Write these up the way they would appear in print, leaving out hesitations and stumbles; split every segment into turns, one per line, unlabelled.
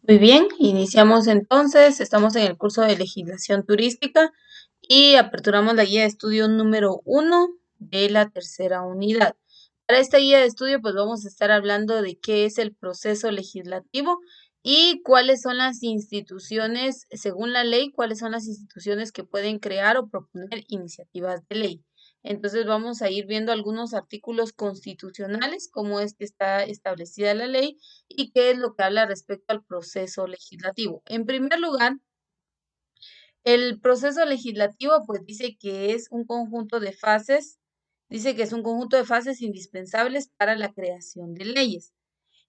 Muy bien, iniciamos entonces. Estamos en el curso de legislación turística y aperturamos la guía de estudio número 1 de la tercera unidad. Para esta guía de estudio, pues vamos a estar hablando de qué es el proceso legislativo y cuáles son las instituciones, según la ley, cuáles son las instituciones que pueden crear o proponer iniciativas de ley. Entonces vamos a ir viendo algunos artículos constitucionales, cómo es que está establecida la ley y qué es lo que habla respecto al proceso legislativo. En primer lugar, el proceso legislativo pues dice que es un conjunto de fases, dice que es un conjunto de fases indispensables para la creación de leyes.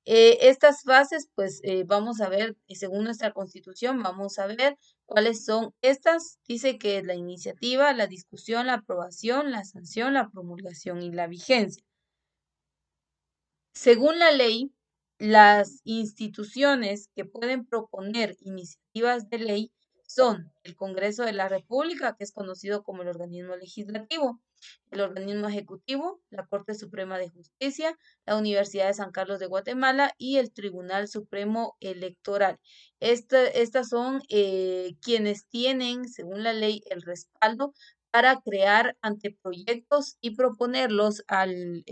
Estas fases, pues vamos a ver, según nuestra constitución, vamos a ver cuáles son estas. Dice que es la iniciativa, la discusión, la aprobación, la sanción, la promulgación y la vigencia. Según la ley, las instituciones que pueden proponer iniciativas de ley son el Congreso de la República, que es conocido como el organismo legislativo, el organismo ejecutivo, la Corte Suprema de Justicia, la Universidad de San Carlos de Guatemala y el Tribunal Supremo Electoral. Estas son quienes tienen, según la ley, el respaldo para crear anteproyectos y proponerlos al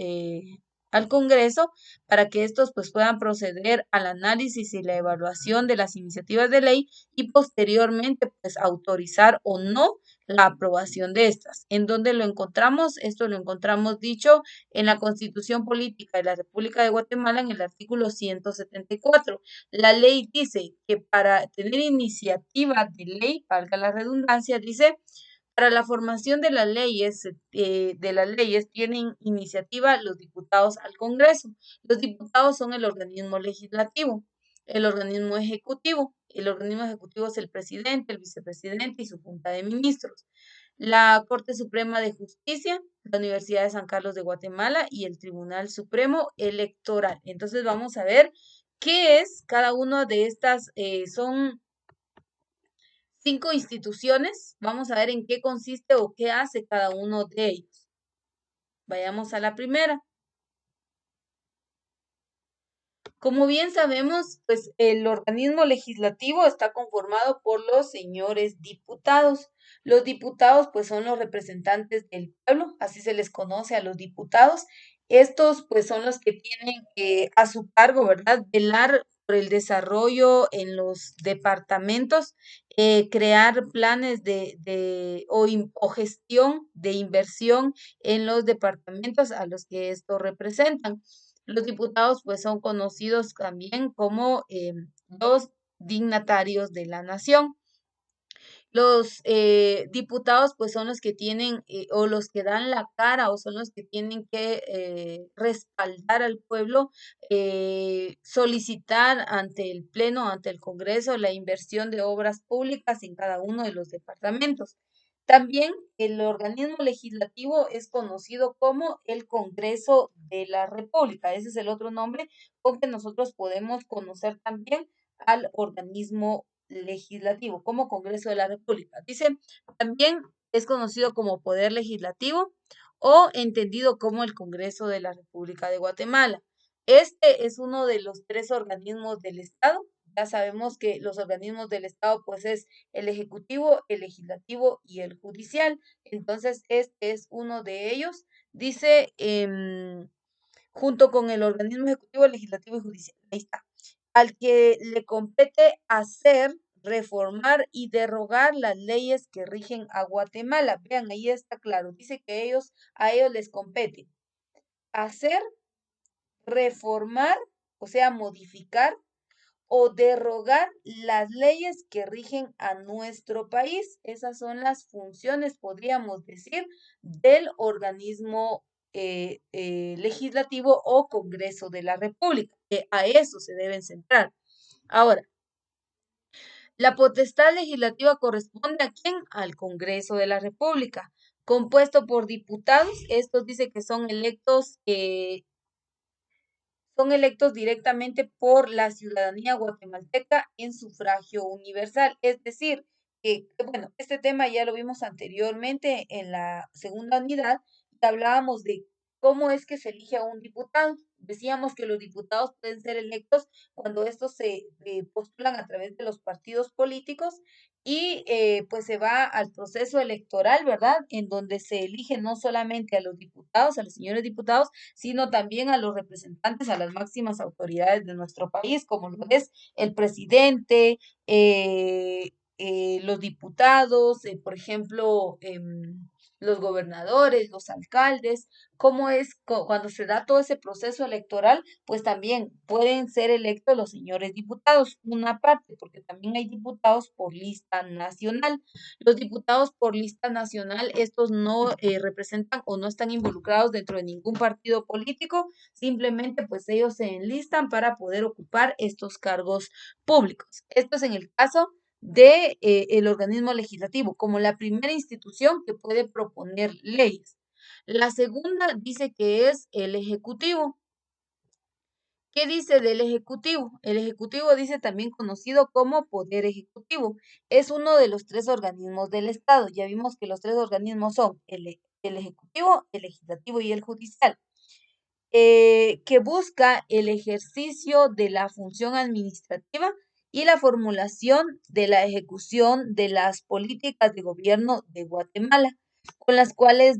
Congreso para que estos pues puedan proceder al análisis y la evaluación de las iniciativas de ley y posteriormente pues autorizar o no la aprobación de estas. ¿En dónde lo encontramos? Esto lo encontramos dicho en la Constitución Política de la República de Guatemala en el artículo 174. La ley dice que para tener iniciativa de ley, valga la redundancia, dice para la formación de las leyes tienen iniciativa los diputados al Congreso. Los diputados son el organismo legislativo, el organismo ejecutivo. El organismo ejecutivo es el presidente, el vicepresidente y su junta de ministros. La Corte Suprema de Justicia, la Universidad de San Carlos de Guatemala y el Tribunal Supremo Electoral. Entonces vamos a ver qué es cada una de estas, son 5 instituciones. Vamos a ver en qué consiste o qué hace cada uno de ellos. Vayamos a la primera. Como bien sabemos, pues el organismo legislativo está conformado por los señores diputados. Los diputados, pues son los representantes del pueblo, así se les conoce a los diputados. Estos, pues son los que tienen a su cargo, ¿verdad? Velar por el desarrollo en los departamentos, crear planes o gestión de inversión en los departamentos a los que estos representan. Los diputados pues son conocidos también como los dignatarios de la nación. Los diputados pues son los que tienen o los que dan la cara o son los que tienen que respaldar al pueblo, solicitar ante el Pleno, ante el Congreso, la inversión de obras públicas en cada uno de los departamentos. También el organismo legislativo es conocido como el Congreso de la República. Ese es el otro nombre con que nosotros podemos conocer también al organismo legislativo, como Congreso de la República. Dice, también es conocido como Poder Legislativo o entendido como el Congreso de la República de Guatemala. Este es uno de los 3 organismos del Estado. Ya sabemos que los organismos del Estado, pues es el Ejecutivo, el Legislativo y el Judicial. Entonces, este es uno de ellos. Dice, junto con el organismo ejecutivo, legislativo y judicial. Ahí está. Al que le compete hacer, reformar y derogar las leyes que rigen a Guatemala. Vean, ahí está claro. Dice que a ellos les compete hacer, reformar, o sea, modificar o derogar las leyes que rigen a nuestro país. Esas son las funciones, podríamos decir, del organismo legislativo o Congreso de la República. A eso se deben centrar. Ahora, la potestad legislativa corresponde ¿a quién? Al Congreso de la República, compuesto por diputados. Estos dice que son electos directamente por la ciudadanía guatemalteca en sufragio universal. Es decir, bueno, este tema ya lo vimos anteriormente en la segunda unidad y hablábamos de ¿Cómo es que se elige a un diputado? Decíamos que los diputados pueden ser electos cuando estos se postulan a través de los partidos políticos y pues se va al proceso electoral, ¿verdad? En donde se elige no solamente a los diputados, a los señores diputados, sino también a los representantes, a las máximas autoridades de nuestro país, como lo es el presidente, los diputados, por ejemplo, los gobernadores, los alcaldes. Cómo es cuando se da todo ese proceso electoral, pues también pueden ser electos los señores diputados, una parte, porque también hay diputados por lista nacional. Los diputados por lista nacional, estos no representan o no están involucrados dentro de ningún partido político, simplemente pues ellos se enlistan para poder ocupar estos cargos públicos. Esto es en el caso de el organismo legislativo, como la primera institución que puede proponer leyes. La segunda dice que es el ejecutivo. ¿Qué dice del ejecutivo? El ejecutivo dice también conocido como poder ejecutivo. Es uno de los tres organismos del Estado. Ya vimos que los tres organismos son el ejecutivo, el legislativo y el judicial, que busca el ejercicio de la función administrativa y la formulación de la ejecución de las políticas de gobierno de Guatemala, con las cuales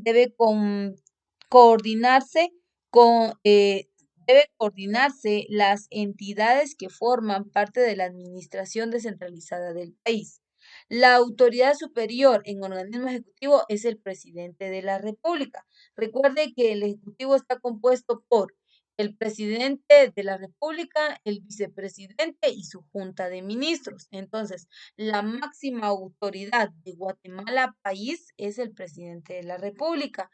coordinarse con, debe coordinarse las entidades que forman parte de la administración descentralizada del país. La autoridad superior en organismo ejecutivo es el presidente de la República. Recuerde que el Ejecutivo está compuesto por el presidente de la República, el vicepresidente y su junta de ministros. Entonces, la máxima autoridad de Guatemala país es el presidente de la República,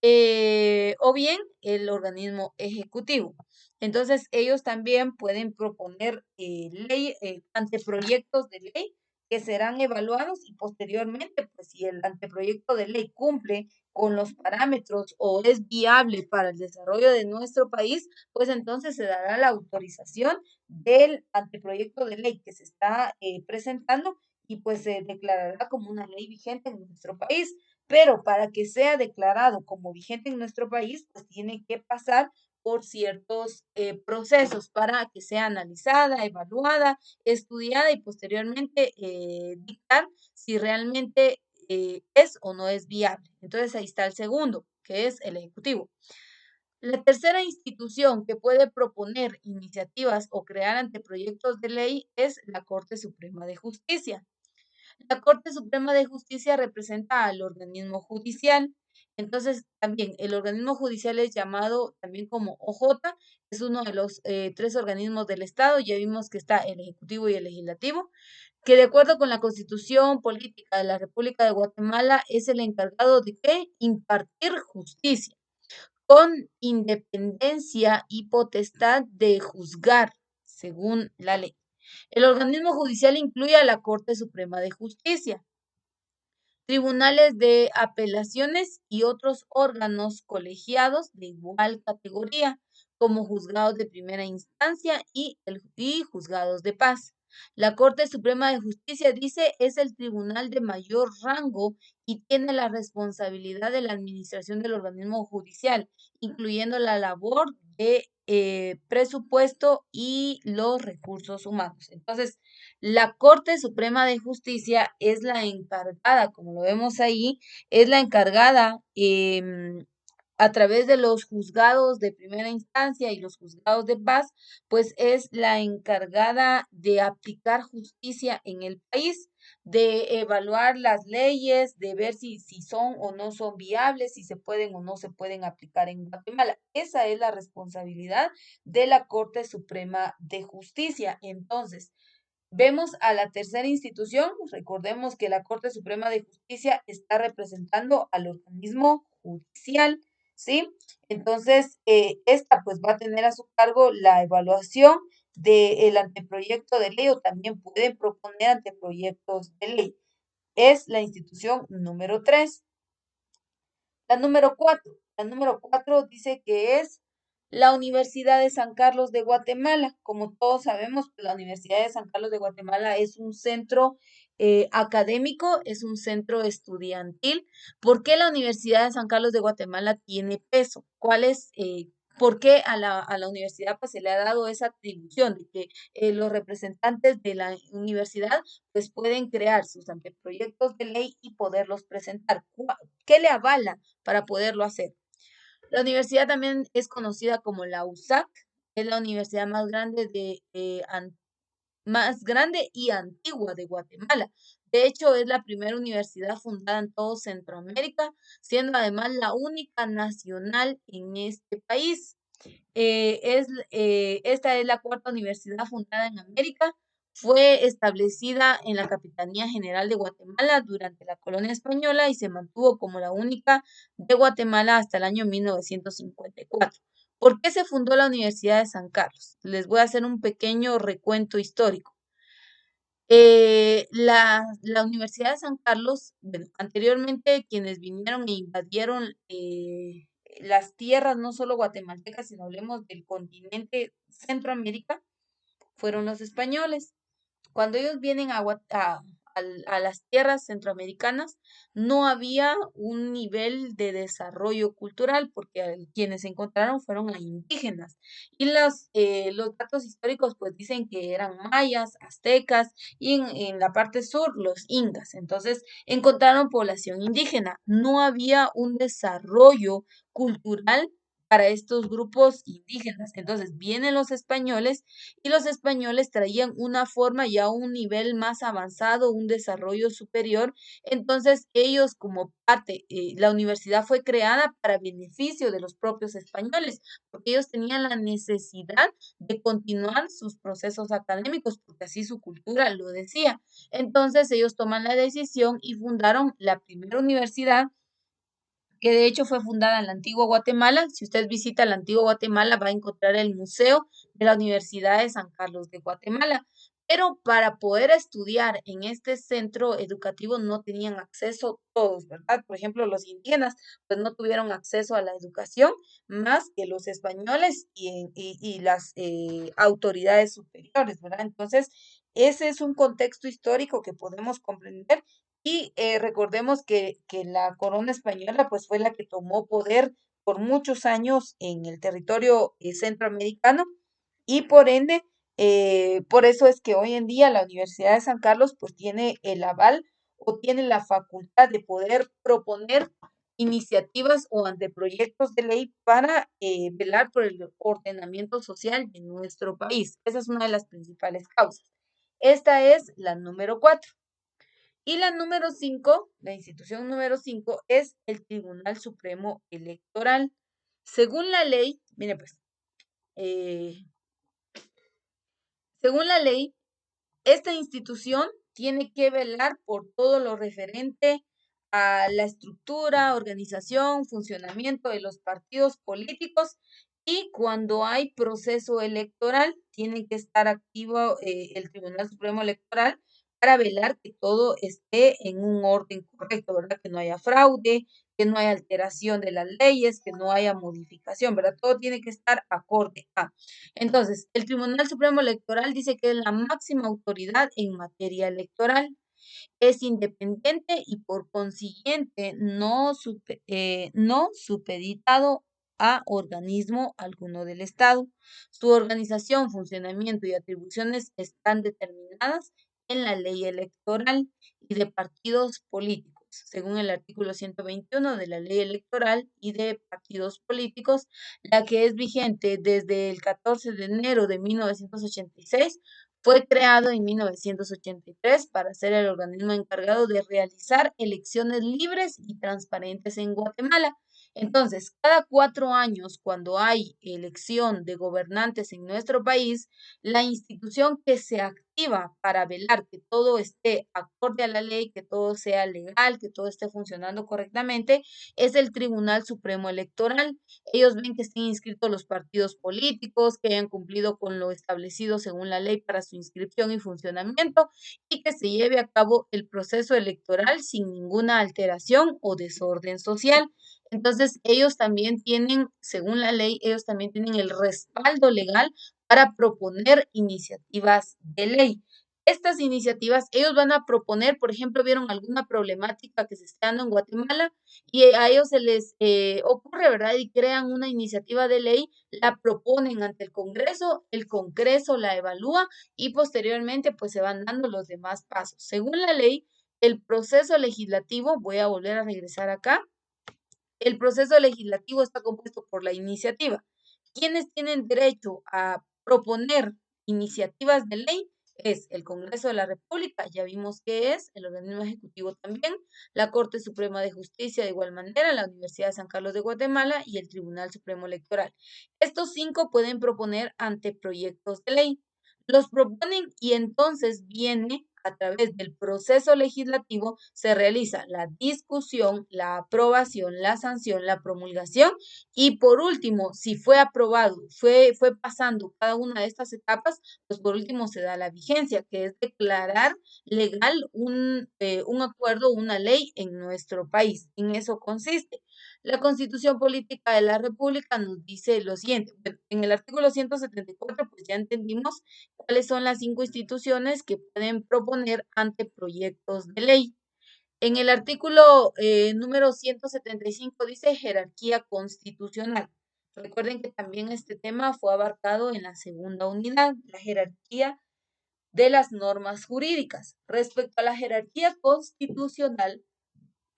o bien el organismo ejecutivo. Entonces, ellos también pueden proponer anteproyectos de ley que serán evaluados y posteriormente, pues si el anteproyecto de ley cumple con los parámetros o es viable para el desarrollo de nuestro país, pues entonces se dará la autorización del anteproyecto de ley que se está presentando y pues se declarará como una ley vigente en nuestro país. Pero para que sea declarado como vigente en nuestro país, pues tiene que pasar por ciertos procesos para que sea analizada, evaluada, estudiada y posteriormente dictar si realmente es o no es viable. Entonces ahí está el segundo, que es el Ejecutivo. La tercera institución que puede proponer iniciativas o crear anteproyectos de ley es la Corte Suprema de Justicia. La Corte Suprema de Justicia representa al organismo judicial. Entonces, también el organismo judicial es llamado también como OJ, es uno de los tres organismos del Estado. Ya vimos que está el Ejecutivo y el Legislativo, que de acuerdo con la Constitución Política de la República de Guatemala es el encargado de ¿qué? Impartir justicia con independencia y potestad de juzgar según la ley. El organismo judicial incluye a la Corte Suprema de Justicia, tribunales de apelaciones y otros órganos colegiados de igual categoría, como juzgados de primera instancia y juzgados de paz. La Corte Suprema de Justicia dice es el tribunal de mayor rango y tiene la responsabilidad de la administración del organismo judicial, incluyendo la labor de presupuesto y los recursos humanos. Entonces, la Corte Suprema de Justicia es la encargada, como lo vemos ahí, es la encargada a través de los juzgados de primera instancia y los juzgados de paz, pues es la encargada de aplicar justicia en el país, de evaluar las leyes, de ver si son o no son viables, si se pueden o no se pueden aplicar en Guatemala. Esa es la responsabilidad de la Corte Suprema de Justicia. Entonces, vemos a la tercera institución, recordemos que la Corte Suprema de Justicia está representando al organismo judicial, ¿sí? Entonces, esta pues va a tener a su cargo la evaluación del anteproyecto de ley o también pueden proponer anteproyectos de ley. Es la institución número 3. La número cuatro dice que es la Universidad de San Carlos de Guatemala. Como todos sabemos, pues, la Universidad de San Carlos de Guatemala es un centro académico, es un centro estudiantil. ¿Por qué la Universidad de San Carlos de Guatemala tiene peso? ¿Por qué a la universidad pues, se le ha dado esa atribución de que los representantes de la universidad pues pueden crear sus anteproyectos de ley y poderlos presentar? ¿Qué le avala para poderlo hacer? La universidad también es conocida como la USAC, es la universidad más grande y antigua de Guatemala. De hecho, es la primera universidad fundada en todo Centroamérica, siendo además la única nacional en este país. Esta es la cuarta universidad fundada en América. Fue establecida en la Capitanía General de Guatemala durante la colonia española y se mantuvo como la única de Guatemala hasta el año 1954. ¿Por qué se fundó la Universidad de San Carlos? Les voy a hacer un pequeño recuento histórico. La Universidad de San Carlos, bueno, anteriormente quienes vinieron e invadieron las tierras, no solo guatemaltecas, sino hablemos del continente Centroamérica, fueron los españoles. Cuando ellos vienen a las tierras centroamericanas, no había un nivel de desarrollo cultural porque quienes se encontraron fueron a indígenas. Y los datos históricos pues dicen que eran mayas, aztecas y en la parte sur los incas. Entonces encontraron población indígena. No había un desarrollo cultural para estos grupos indígenas. Entonces vienen los españoles y los españoles traían una forma ya un nivel más avanzado, un desarrollo superior. Entonces ellos como parte, la universidad fue creada para beneficio de los propios españoles, porque ellos tenían la necesidad de continuar sus procesos académicos, porque así su cultura lo decía. Entonces ellos toman la decisión y fundaron la primera universidad que de hecho fue fundada en la antigua Guatemala. Si usted visita la antigua Guatemala, va a encontrar el Museo de la Universidad de San Carlos de Guatemala. Pero para poder estudiar en este centro educativo no tenían acceso todos, ¿verdad? Por ejemplo, los indígenas, pues no tuvieron acceso a la educación más que los españoles y las autoridades superiores, ¿verdad? Entonces, ese es un contexto histórico que podemos comprender y recordemos que la corona española pues fue la que tomó poder por muchos años en el territorio centroamericano y por ende, por eso es que hoy en día la Universidad de San Carlos pues tiene el aval o tiene la facultad de poder proponer iniciativas o anteproyectos de ley para velar por el ordenamiento social de nuestro país. Esa es una de las principales causas. Esta es la número 4. Y la número 5, la institución número 5 es el Tribunal Supremo Electoral. Según la ley, mire pues, eh, según la ley, esta institución tiene que velar por todo lo referente a la estructura, organización, funcionamiento de los partidos políticos y cuando hay proceso electoral, tiene que estar activo el Tribunal Supremo Electoral para velar que todo esté en un orden correcto, ¿verdad? Que no haya fraude, que no haya alteración de las leyes, que no haya modificación, ¿verdad? Todo tiene que estar acorde a. Entonces, el Tribunal Supremo Electoral dice que es la máxima autoridad en materia electoral, es independiente y por consiguiente no supeditado a organismo alguno del Estado. Su organización, funcionamiento y atribuciones están determinadas en la ley electoral y de partidos políticos, según el artículo 121 de la ley electoral y de partidos políticos, la que es vigente desde el 14 de enero de 1986. Fue creado en 1983 para ser el organismo encargado de realizar elecciones libres y transparentes en Guatemala. Entonces, cada 4 años, cuando hay elección de gobernantes en nuestro país, la institución que se activa para velar que todo esté acorde a la ley, que todo sea legal, que todo esté funcionando correctamente, es el Tribunal Supremo Electoral. Ellos ven que estén inscritos los partidos políticos, que hayan cumplido con lo establecido según la ley para su inscripción y funcionamiento y que se lleve a cabo el proceso electoral sin ninguna alteración o desorden social. Entonces, ellos también tienen, según la ley, ellos también tienen el respaldo legal para proponer iniciativas de ley. Estas iniciativas, ellos van a proponer, por ejemplo, vieron alguna problemática que se está dando en Guatemala y a ellos se les ocurre, ¿verdad? Y crean una iniciativa de ley, la proponen ante el Congreso la evalúa y posteriormente pues se van dando los demás pasos. Según la ley, el proceso legislativo, voy a volver a regresar acá, el proceso legislativo está compuesto por la iniciativa. ¿Quiénes tienen derecho a proponer iniciativas de ley? Es el Congreso de la República, ya vimos que es, el organismo ejecutivo también, la Corte Suprema de Justicia de igual manera, la Universidad de San Carlos de Guatemala y el Tribunal Supremo Electoral. Estos 5 pueden proponer anteproyectos de ley. Los proponen y entonces viene a través del proceso legislativo, se realiza la discusión, la aprobación, la sanción, la promulgación y por último, si fue aprobado, fue pasando cada una de estas etapas, pues por último se da la vigencia, que es declarar legal un acuerdo, una ley en nuestro país. En eso consiste. La Constitución Política de la República nos dice lo siguiente. Bueno, en el artículo 174, pues ya entendimos cuáles son las 5 instituciones que pueden proponer anteproyectos de ley. En el artículo número 175 dice jerarquía constitucional. Recuerden que también este tema fue abarcado en la segunda unidad, la jerarquía de las normas jurídicas. Respecto a la jerarquía constitucional,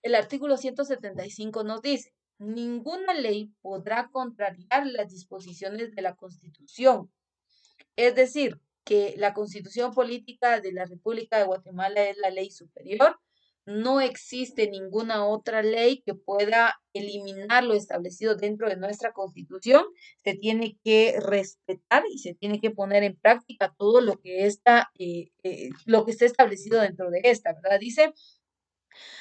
el artículo 175 nos dice, ninguna ley podrá contrariar las disposiciones de la Constitución. Es decir, que la Constitución Política de la República de Guatemala es la ley superior. No existe ninguna otra ley que pueda eliminar lo establecido dentro de nuestra Constitución. Se tiene que respetar y se tiene que poner en práctica todo lo que está establecido dentro de esta, ¿verdad? Dice,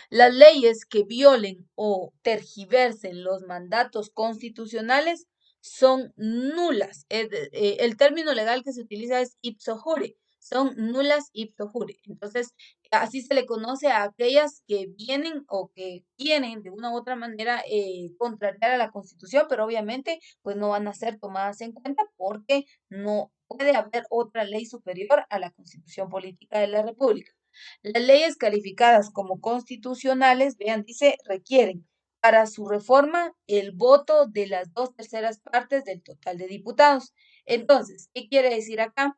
las leyes que violen o tergiversen los mandatos constitucionales son nulas. El término legal que se utiliza es ipso jure. Son nulas ipso jure. Entonces, así se le conoce a aquellas que vienen o que quieren de una u otra manera contrariar a la Constitución, pero obviamente pues no van a ser tomadas en cuenta porque no puede haber otra ley superior a la Constitución Política de la República. Las leyes calificadas como constitucionales, vean, dice, requieren para su reforma el voto de las 2/3 partes del total de diputados. Entonces, ¿qué quiere decir acá?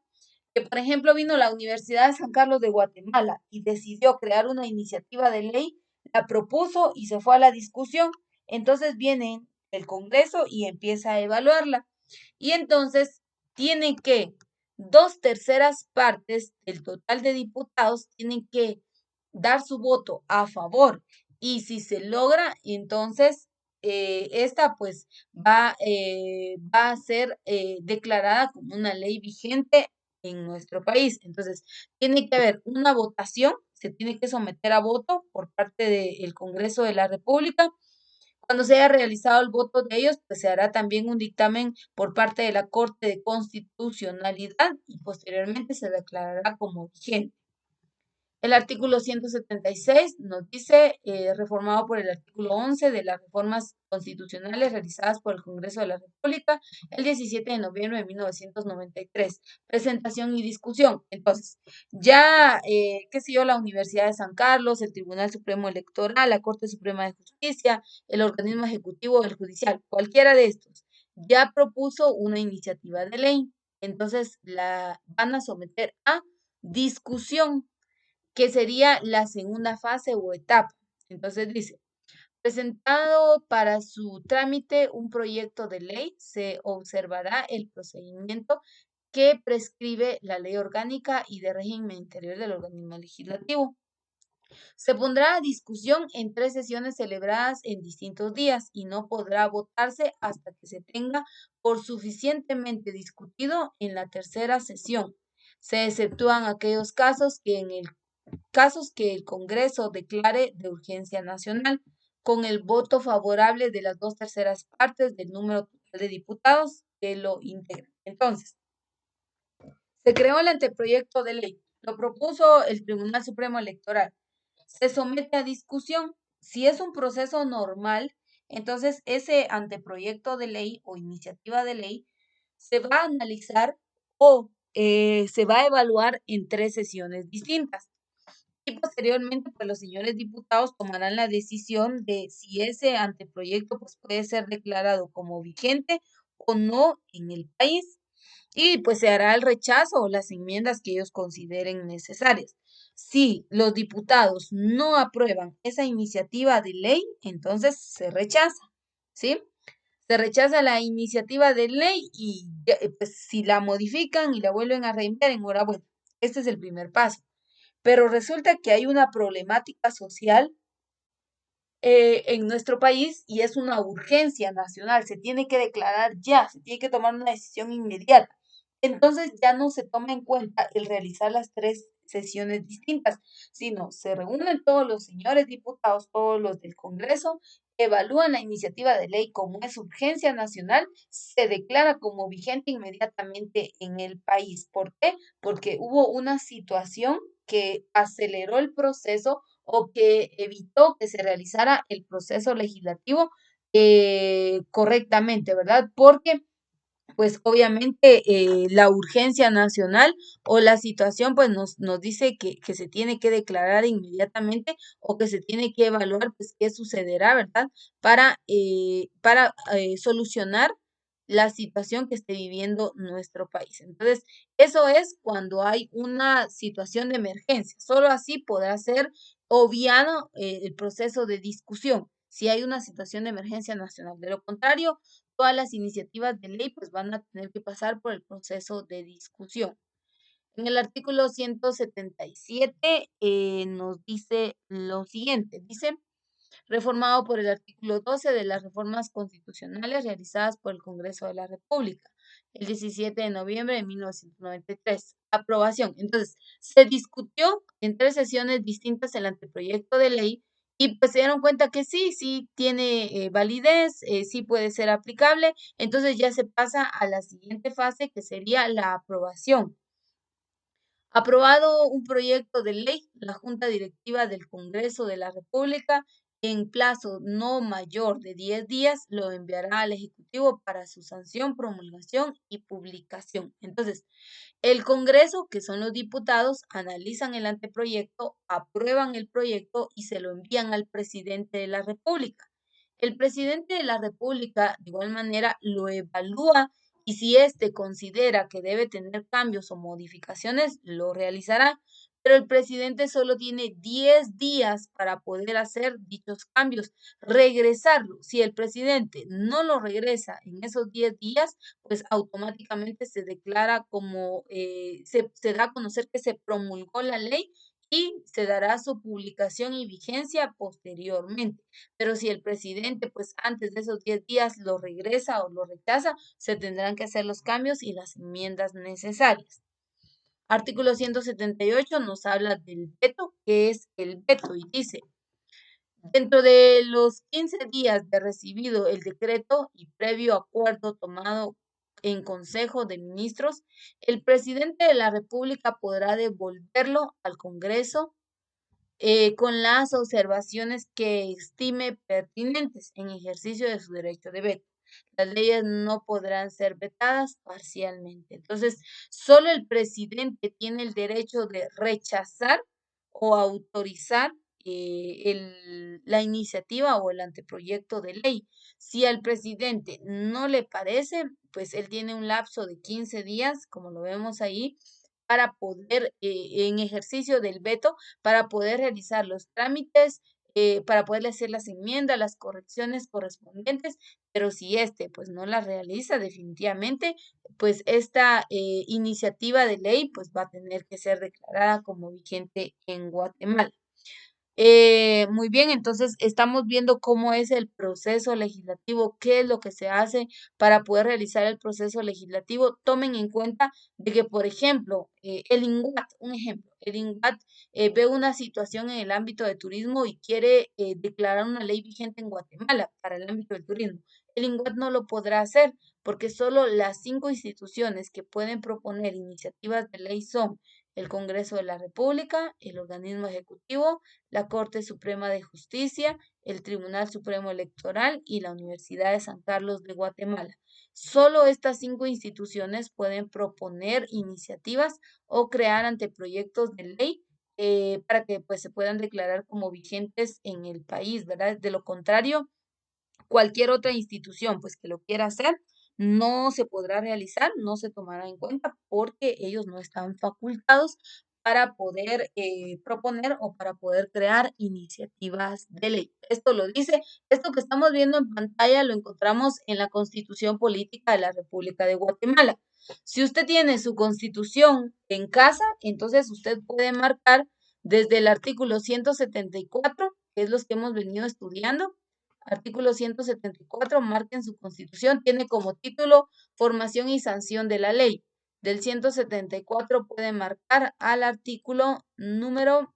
Que, por ejemplo, vino la Universidad de San Carlos de Guatemala y decidió crear una iniciativa de ley, la propuso y se fue a la discusión. Entonces viene el Congreso y empieza a evaluarla. Y entonces tiene que 2/3 partes del total de diputados tienen que dar su voto a favor. Y si se logra, entonces esta pues va a ser declarada como una ley vigente en nuestro país. Entonces, tiene que haber una votación, se tiene que someter a voto por parte del Congreso de la República. Cuando se haya realizado el voto de ellos, pues se hará también un dictamen por parte de la Corte de Constitucionalidad y posteriormente se declarará como vigente. El artículo 176 nos dice, reformado por el artículo 11 de las reformas constitucionales realizadas por el Congreso de la República el 17 de noviembre de 1993. Presentación y discusión. Entonces, ya, qué sé yo, la Universidad de San Carlos, el Tribunal Supremo Electoral, la Corte Suprema de Justicia, el organismo ejecutivo o el judicial, cualquiera de estos, ya propuso una iniciativa de ley. Entonces, la van a someter a discusión que sería la segunda fase o etapa. Entonces dice, presentado para su trámite un proyecto de ley, se observará el procedimiento que prescribe la ley orgánica y de régimen interior del organismo legislativo. Se pondrá a discusión en 3 sesiones celebradas en distintos días y no podrá votarse hasta que se tenga por suficientemente discutido en la tercera sesión. Se exceptúan aquellos casos que el Congreso declare de urgencia nacional, con el voto favorable de las 2/3 partes del número total de diputados que lo integran. Entonces, se creó el anteproyecto de ley, lo propuso el Tribunal Supremo Electoral, se somete a discusión. Si es un proceso normal, entonces ese anteproyecto de ley o iniciativa de ley se va a analizar o se va a evaluar en 3 sesiones distintas. Y posteriormente, pues los señores diputados tomarán la decisión de si ese anteproyecto pues, puede ser declarado como vigente o no en el país. Y pues se hará el rechazo o las enmiendas que ellos consideren necesarias. Si los diputados no aprueban esa iniciativa de ley, entonces se rechaza, ¿sí? Se rechaza la iniciativa de ley y pues si la modifican y la vuelven a reenviar, enhorabuena. Este es el primer paso. Pero resulta que hay una problemática social en nuestro país y es una urgencia nacional. Se tiene que declarar ya, se tiene que tomar una decisión inmediata. Entonces ya no se toma en cuenta el realizar las 3 sesiones distintas, sino se reúnen todos los señores diputados, todos los del Congreso, evalúan la iniciativa de ley como es urgencia nacional, se declara como vigente inmediatamente en el país. ¿Por qué? Porque hubo una situación que aceleró el proceso o que evitó que se realizara el proceso legislativo correctamente, ¿verdad? Porque pues obviamente la urgencia nacional o la situación pues nos dice que se tiene que declarar inmediatamente o que se tiene que evaluar pues qué sucederá, ¿verdad? Para solucionar la situación que esté viviendo nuestro país. Entonces, eso es cuando hay una situación de emergencia. Solo así podrá ser obviado el proceso de discusión si hay una situación de emergencia nacional. De lo contrario, todas las iniciativas de ley pues van a tener que pasar por el proceso de discusión. En el artículo 177 nos dice lo siguiente, dice, reformado por el artículo 12 de las reformas constitucionales realizadas por el Congreso de la República, el 17 de noviembre de 1993. Aprobación. Entonces, se discutió en 3 sesiones distintas el anteproyecto de ley y pues se dieron cuenta que sí, sí tiene validez, sí puede ser aplicable. Entonces ya se pasa a la siguiente fase que sería la aprobación. Aprobado un proyecto de ley, la Junta Directiva del Congreso de la República, en plazo no mayor de 10 días, lo enviará al Ejecutivo para su sanción, promulgación y publicación. Entonces, el Congreso, que son los diputados, analizan el anteproyecto, aprueban el proyecto y se lo envían al presidente de la República. El presidente de la República, de igual manera, lo evalúa y si éste considera que debe tener cambios o modificaciones, lo realizará. Pero el presidente solo tiene 10 días para poder hacer dichos cambios, regresarlo. Si el presidente no lo regresa en esos 10 días, pues automáticamente se declara como, se da a conocer que se promulgó la ley y se dará su publicación y vigencia posteriormente. Pero si el presidente, pues antes de esos 10 días lo regresa o lo rechaza, se tendrán que hacer los cambios y las enmiendas necesarias. Artículo 178 nos habla del veto, que es el veto, y dice, dentro de los 15 días de recibido el decreto y previo acuerdo tomado en Consejo de Ministros, el presidente de la República podrá devolverlo al Congreso con las observaciones que estime pertinentes en ejercicio de su derecho de veto. Las leyes no podrán ser vetadas parcialmente. Entonces, solo el presidente tiene el derecho de rechazar o autorizar la iniciativa o el anteproyecto de ley. Si al presidente no le parece, pues él tiene un lapso de 15 días, como lo vemos ahí, para poder, en ejercicio del veto, para poder realizar los trámites, para poderle hacer las enmiendas, las correcciones correspondientes, pero si este pues no las realiza definitivamente, pues esta iniciativa de ley pues va a tener que ser declarada como vigente en Guatemala. Muy bien, entonces estamos viendo cómo es el proceso legislativo, qué es lo que se hace para poder realizar el proceso legislativo. Tomen en cuenta de que, por ejemplo, el INGUAT, un ejemplo, el INGUAT ve una situación en el ámbito de turismo y quiere declarar una ley vigente en Guatemala para el ámbito del turismo. El INGUAT no lo podrá hacer porque solo las 5 instituciones que pueden proponer iniciativas de ley son el Congreso de la República, el organismo ejecutivo, la Corte Suprema de Justicia, el Tribunal Supremo Electoral y la Universidad de San Carlos de Guatemala. Solo estas 5 instituciones pueden proponer iniciativas o crear anteproyectos de ley para que pues, se puedan declarar como vigentes en el país, ¿verdad? De lo contrario, cualquier otra institución pues que lo quiera hacer no se podrá realizar, no se tomará en cuenta porque ellos no están facultados para poder proponer o para poder crear iniciativas de ley. Esto lo dice, esto que estamos viendo en pantalla lo encontramos en la Constitución Política de la República de Guatemala. Si usted tiene su constitución en casa, entonces usted puede marcar desde el artículo 174, que es los que hemos venido estudiando, artículo 174, marca en su constitución, tiene como título Formación y sanción de la ley. Del 174 puede marcar al artículo número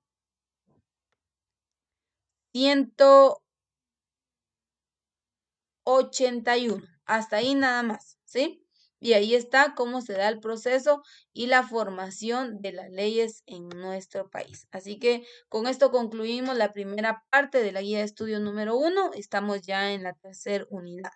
181. Hasta ahí nada más, ¿sí? Y ahí está cómo se da el proceso y la formación de las leyes en nuestro país. Así que con esto concluimos la primera parte de la guía de estudio número 1. Estamos ya en la tercera unidad.